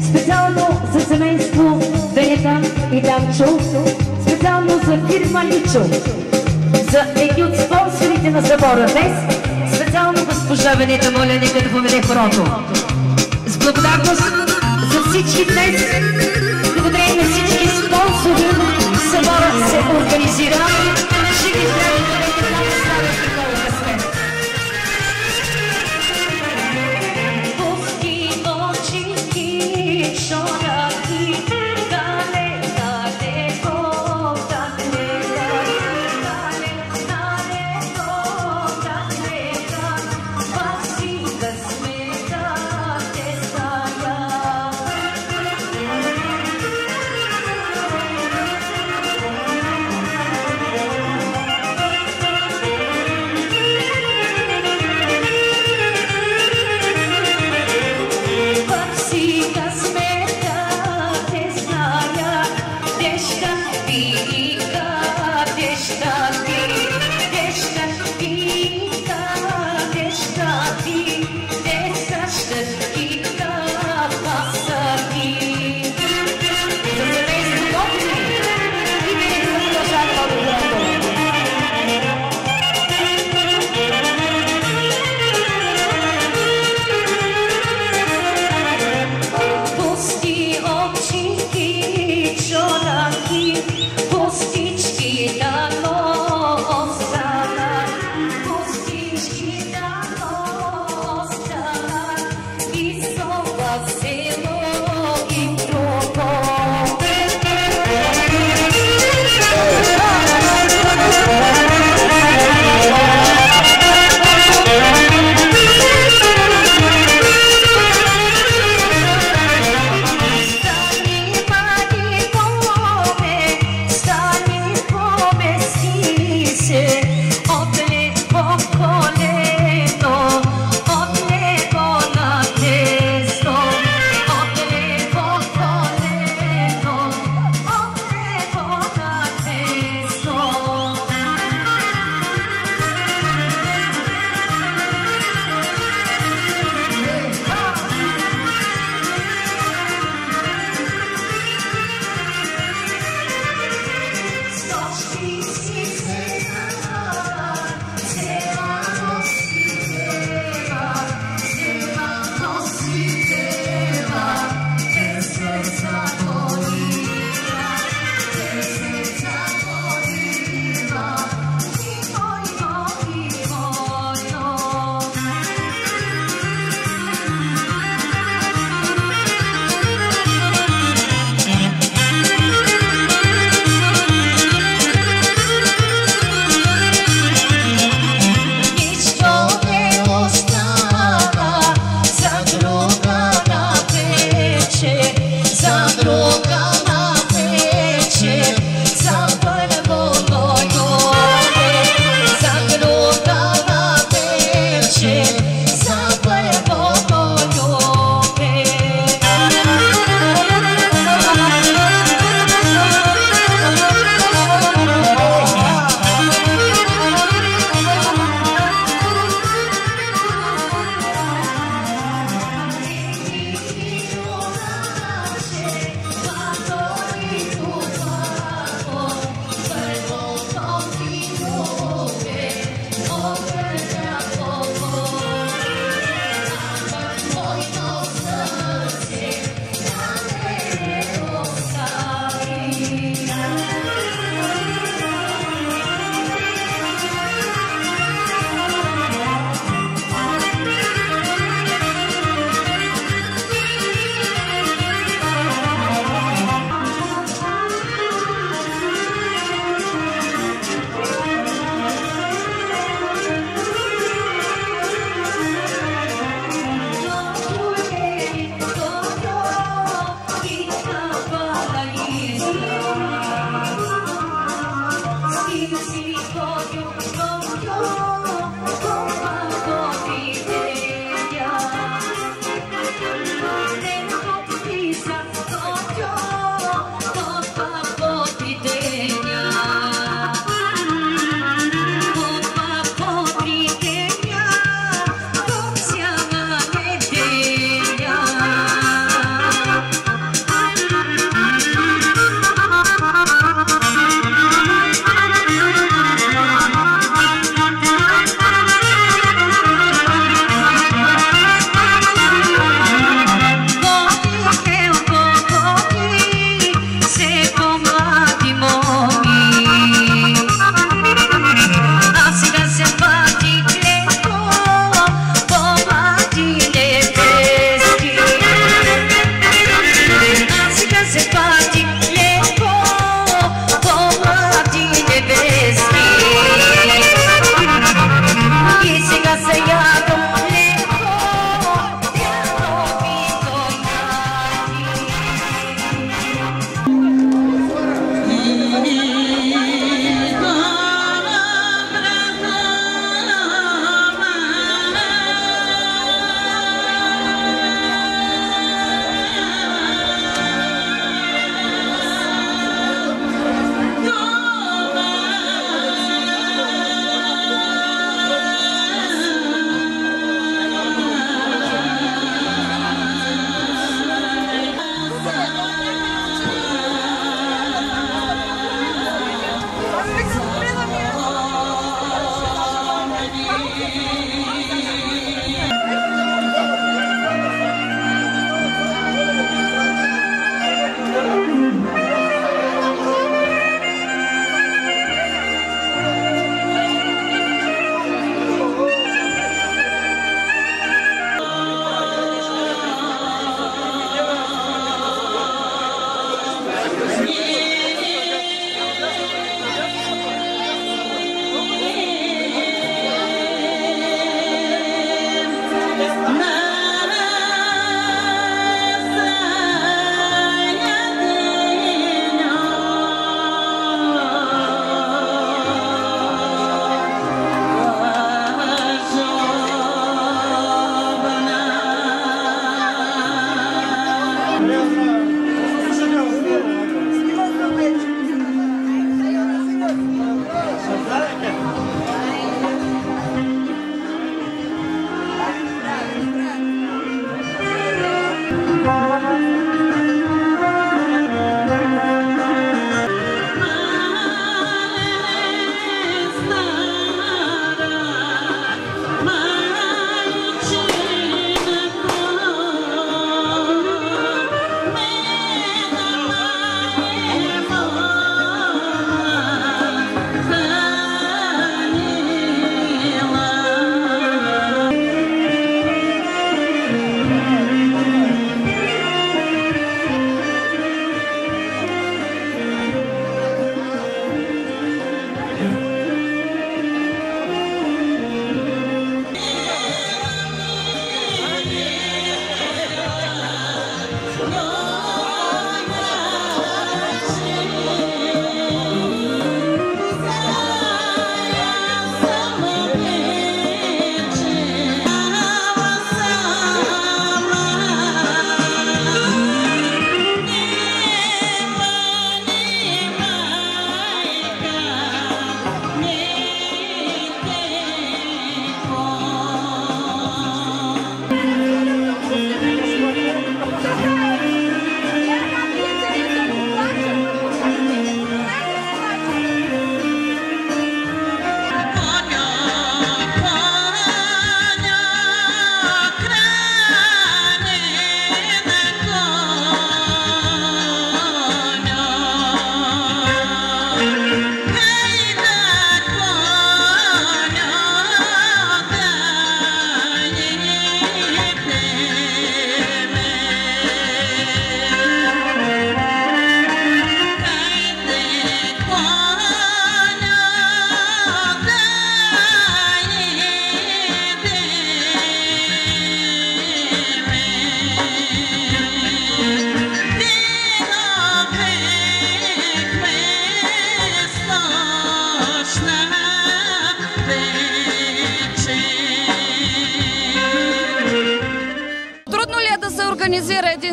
Специално за семейство Венета и Данчо, специално за фирма Личо, за един от спонсорите на събора днес, специално госпожа Венета, моля, нека да поведе хорото. С благодарност за всички днес, благодарение на всички спонсори, съборът се организира. Живи здрави, бъдете там, ставайте много късмет. Пусти очи, шорахи,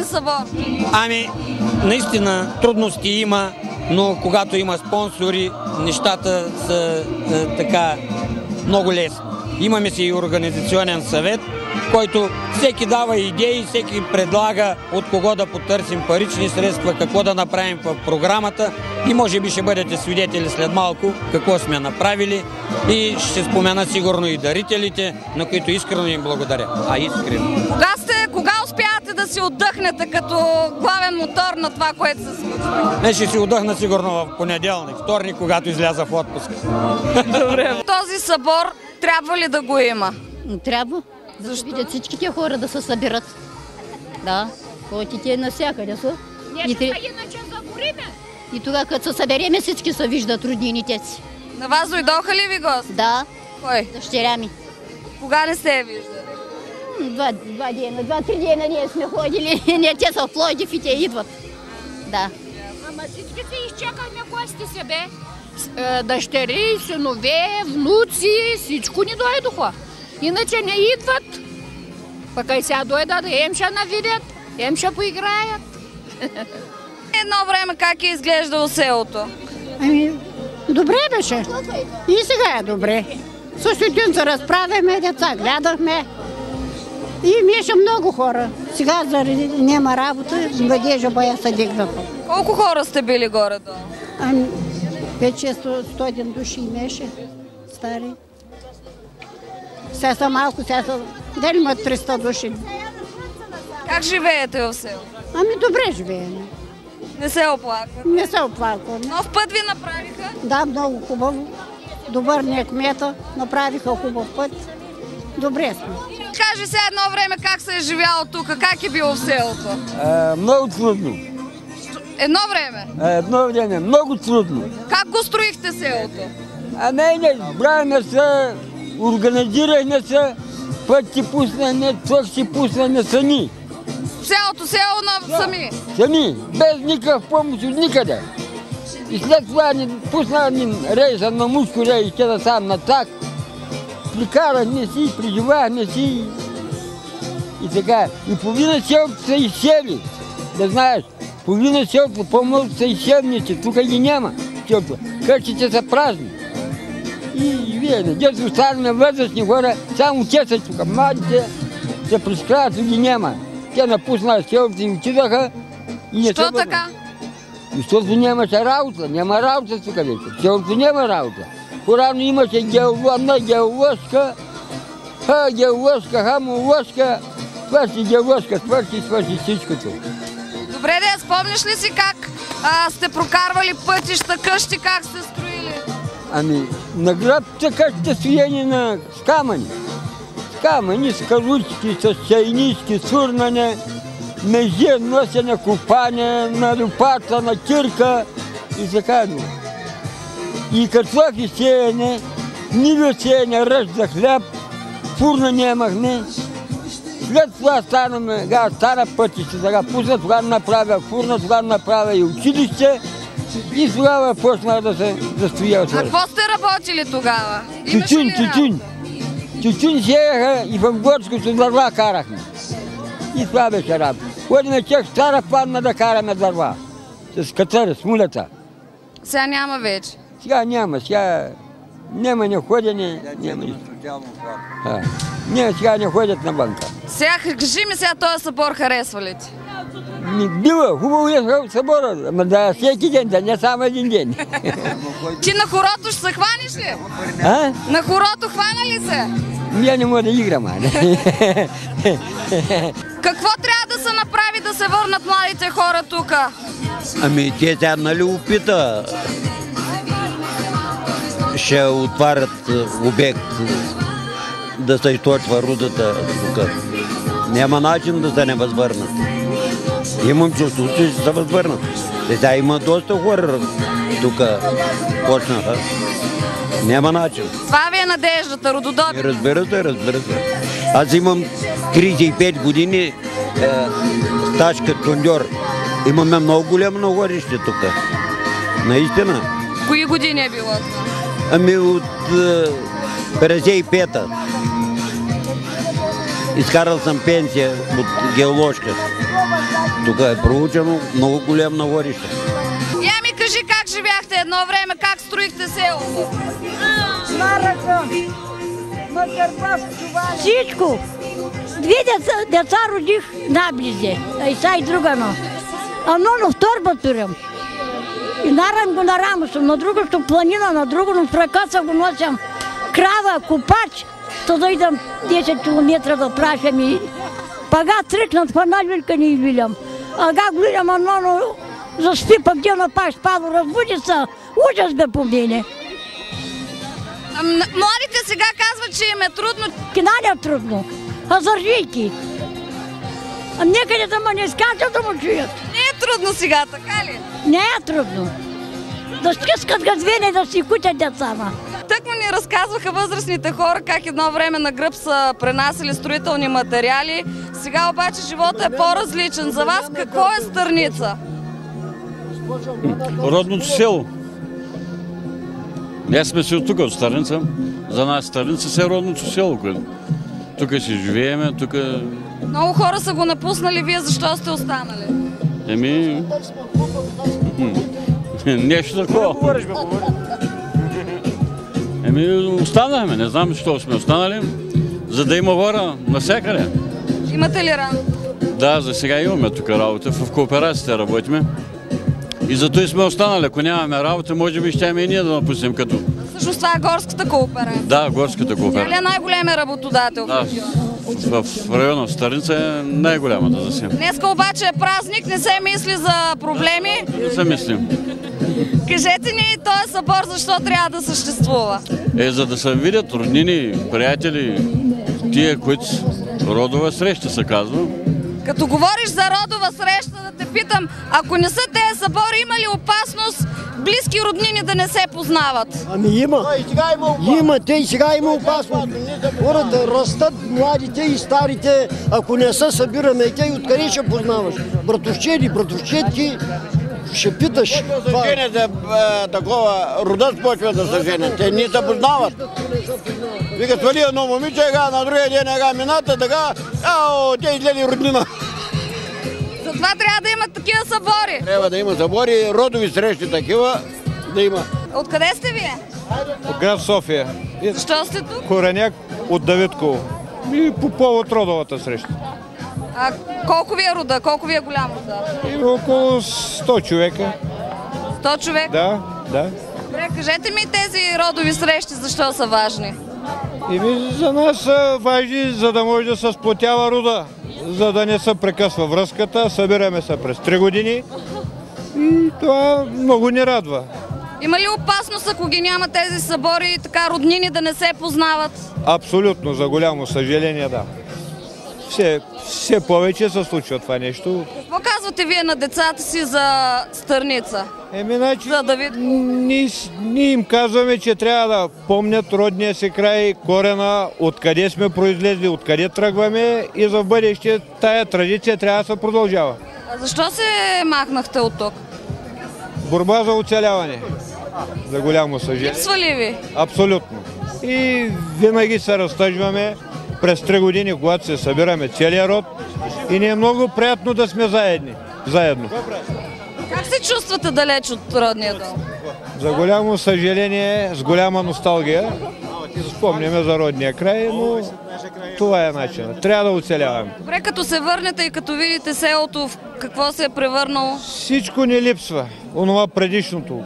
този събор? Ами, наистина трудности има, но когато има спонсори, нещата са така много лесни. Имаме си и организационен съвет, който всеки дава идеи, всеки предлага от кого да потърсим парични средства, какво да направим в програмата и може би ще бъдете свидетели след малко какво сме направили и ще спомена сигурно и дарителите, на които искрено им благодаря. Искрено. Кога успявате да си отдъхнете като главен мотор на това, което се случва? Не, ще си отдъхна сигурно в понеделник, вторник, когато изляза в отпуск. Добре. Този събор трябва ли да го има? Трябва. Защо? Видят всичките хора да се събират. Да, ходите навсякъде са. Иначе загориме. И тогава, като се събереме, всички се виждат роднините си. На вас дойдоха ли ви гости? Да. Кой? Дъщеря ми. Кога не сте я виждали? Два-три дена ние сме ходили. Не, те са в Пловдив и те идват. Да. Ама всички се изчакахме гости себе. Дъщери, синове, внуци, всичко ни дойдоха. Иначе не идват. Пък и сега дойдат, им ще навидят, им ще поиграят. Едно време как е изглеждало селото? Ами, добре беше. И сега е добре. Същото се разправяме, деца гледахме. И имаше много хора. Сега заради няма работа, младежа бая се дигнаха. Колко хора сте били горе-долу? Ами, 5-600 души имеше, стари. Сега са малко, сега са, дали имат 300 души. Как живеете в село? Ами, добре живеем. Не се оплакват? Не се оплаквам. Нов път ви направиха? Да, много хубаво. Добър ни е кмета, направиха хубав път. Добре сме. Кажи сега едно време как се е живяло тук, как е било в селото? Много трудно. Едно време? Едно време, много трудно. Как го строихте селото? Не, бравиме се, организирахме се, път си пуснахме, цък си пуснахме сами. Цялото село на сами? Сами, без никакъв помощ от никъде. И след това ни пуснахме рейса на мушко рейс, да сам на так. Прикарахме си, преживяхме си и така. И половина селото са изсели, да знаеш. Половина селото по-малко са изселници, тук ги няма. Къщите са празни. И вие, дето останаме възрастни хора, само те са тук. Младите се прескрават, ги няма. Те напуснаха селото и отидаха. Що така? Защото нямаше работа, няма работа тук вече. Селото няма работа. Порано имаше геоложка, хамоложка, геоложка, свърши всичкото. Добре, спомняш ли си как сте прокарвали пътища, къщи, как сте строили? Ами, на грабта къщите стояни с камъни. С камъни, с каручки, с чайнички, сурнане, меже, носене, купане, на лопата, на кирка и така. И картофи сеяне, ниви сеяне, ръж за хляб, фурна нямахме. След това стана пътища, сега пусна, тогава направя фурна, тогава направя и училище и тогава почна да се застоя. А какво сте работили тогава? Тютюн сеяха и в горското дърва карахме. И това беше работа. Ходиме чак стара падна да караме дърва. С катъра, с мулята. Сега няма вече? Сега няма, сега няма не ходене, няма нищо. Не, сега не ходят на банка. Сега, кажи ми сега този събор харесва ли ти? Бива, хубаво е събора, ама да всеки ден, да не само един ден. Ти на хорото ще се хваниш ли? На хорото хвана ли се? Я не мога да играм. Какво трябва да се направи да се върнат младите хора тук? Ами те сега нали опита, ще отварят обект, да се източва рудата тук. Няма начин да се не възвърнат. Имам чувството, че ще се възвърнат. Сега има доста хора тук почнаха. Няма начин. Това ви е надеждата, рододоби. Разбира се. Аз имам 35 години стаж като кондьор. Имаме много голямо находище тук. Наистина. Кои години е било това? Ами от 55-та. Изкарал съм пенсия от геоложка. Тук е проучено много голям наворище. Я ми кажи как живяхте едно време, как строихте селото? Всичко. Две деца родих наблизе, и са и друга но. Едно в торба турям. И нарам го на рамото, на другото планина, на другото в ръката го носям. Крава, купач, то да идам 10 километра да прашам и пага тръкнат в една люлька не излилям. Ага гледам едно, заспи пък где напаш падо, разбуди се, ужас бе по мене. Младите сега казват, че им е трудно. Киналя е трудно, а заржийки. Некъде да ме не скачат да му чуят. Не е трудно сега, така ли? Не е трудно. Да стискат газвене да си кутят децата. Тъкмо ни разказваха възрастните хора как едно време на гръб са пренасили строителни материали. Сега обаче живота е по-различен. За вас какво е Стърница? Родното село. Ние сме си от тук, от Стърница. За нас Стърница се е родното село. Тук си живееме, тук... Много хора са го напуснали, вие защо сте останали? Нещо такова. Останахме, не знам защо сме останали, за да има хора навсякъде. Имате ли работа? Да, за сега имаме тук работа, в кооперацията работиме. И зато и сме останали. Ако нямаме работа, може би ще и ние да напуснем като... Всъщност това е горската кооперация. Да, горската кооперация. Тя ли е най-големия работодател? Да, в района в Стърница е най-голямата за сега. Днеска обаче е празник, не се мисли за проблеми. Не се мислим. Кажете ни този събор защо трябва да съществува? За да се видят роднини, приятели, тия, които родова среща се казва. Като говориш за родова среща, да те питам, ако не са тези събори, има ли опасност близки роднини да не се познават? Ами има. Има, те и сега има опасност. Хората растат, младите и старите, ако не се събираме, те и откъде ще познаваш? Братовчеди, братовчетки, ще питаш. Да се женят за такова, родът почва да се женят. Те не се познават. Вика, свали едно момиче, на другия ден мината, така, те излели роднина. Затова трябва да има такива събори. Трябва да има събори, родови срещи такива, да има. Откъде сте вие? От град София. Защо сте тук? Кореняк от Давидково. И по повод родовата среща. А колко ви е рода? Колко ви е голям рода? Има около 100 човека. 100 човека? Да, да. Добре, кажете ми тези родови срещи, защо са важни? За нас са важни, за да може да се сплотява рода, за да не се прекъсва връзката. Събираме се през 3 години и това много ни радва. Има ли опасност, ако ги няма тези събори, така роднини да не се познават? Абсолютно, за голямо съжаление, да. Все повече се случва това нещо. Какво казвате вие на децата си за Стърница? Значи, ние им казваме, че трябва да помнят родния си край, корена, откъде сме произлезли, откъде тръгваме и за бъдеще тая традиция трябва да се продължава. А защо се махнахте от тук? Борба за оцеляване, за голямо съжаление. Липсва ли ви? Абсолютно. И винаги се разтъжваме през 3 години, когато се събираме целия род и ни е много приятно да сме заедно. Как се чувствате далеч от родния дом? За голямо съжаление, с голяма носталгия, спомняме за родния край, но това е начинът. Трябва да оцеляваме. Добре, като се върнете и като видите селото, в какво се е превърнало? Всичко ни липсва. Онова предишното,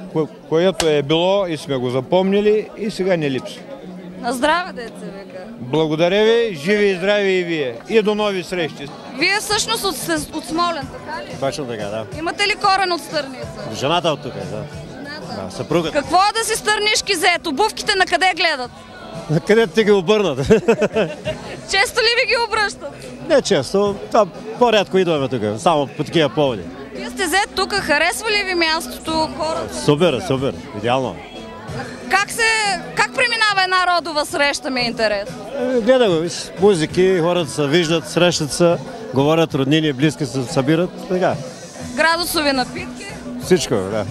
което е било и сме го запомнили и сега не липсва. На здраве, деца века. Благодаря ви, живи и здрави и вие. И до нови срещи. Вие всъщност от Смолян, така ли? Точно така, да. Имате ли корен от Стърница? Жената от тук е, да. Жената? Да, съпругата. Какво е да си стърнишки зет? Обувките на къде гледат? На къде ти ги обърнат? Често ли ви ги обръщат? Не често, това по-рядко идваме тук, само по такива поводи. Вие сте зет тук, харесва ли ви мястото, хората? Супер, идеално. Как преминава една родова среща, ми е интересно? Гледа го, музики, хората се виждат, срещат се, говорят, роднини, близки се събират, така. Градусови напитки? Всичко, да.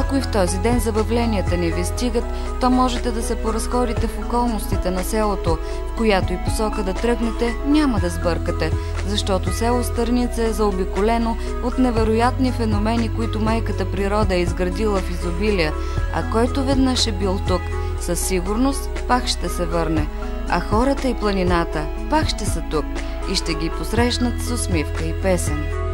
Ако и в този ден забавленията не ви стигат, то можете да се поразходите в околностите на селото, в която и посока да тръгнете, няма да сбъркате, защото село Стърница е заобиколено от невероятни феномени, които майката природа е изградила в изобилие, а който веднъж е бил тук, със сигурност пак ще се върне, а хората и планината пак ще са тук и ще ги посрещнат с усмивка и песен.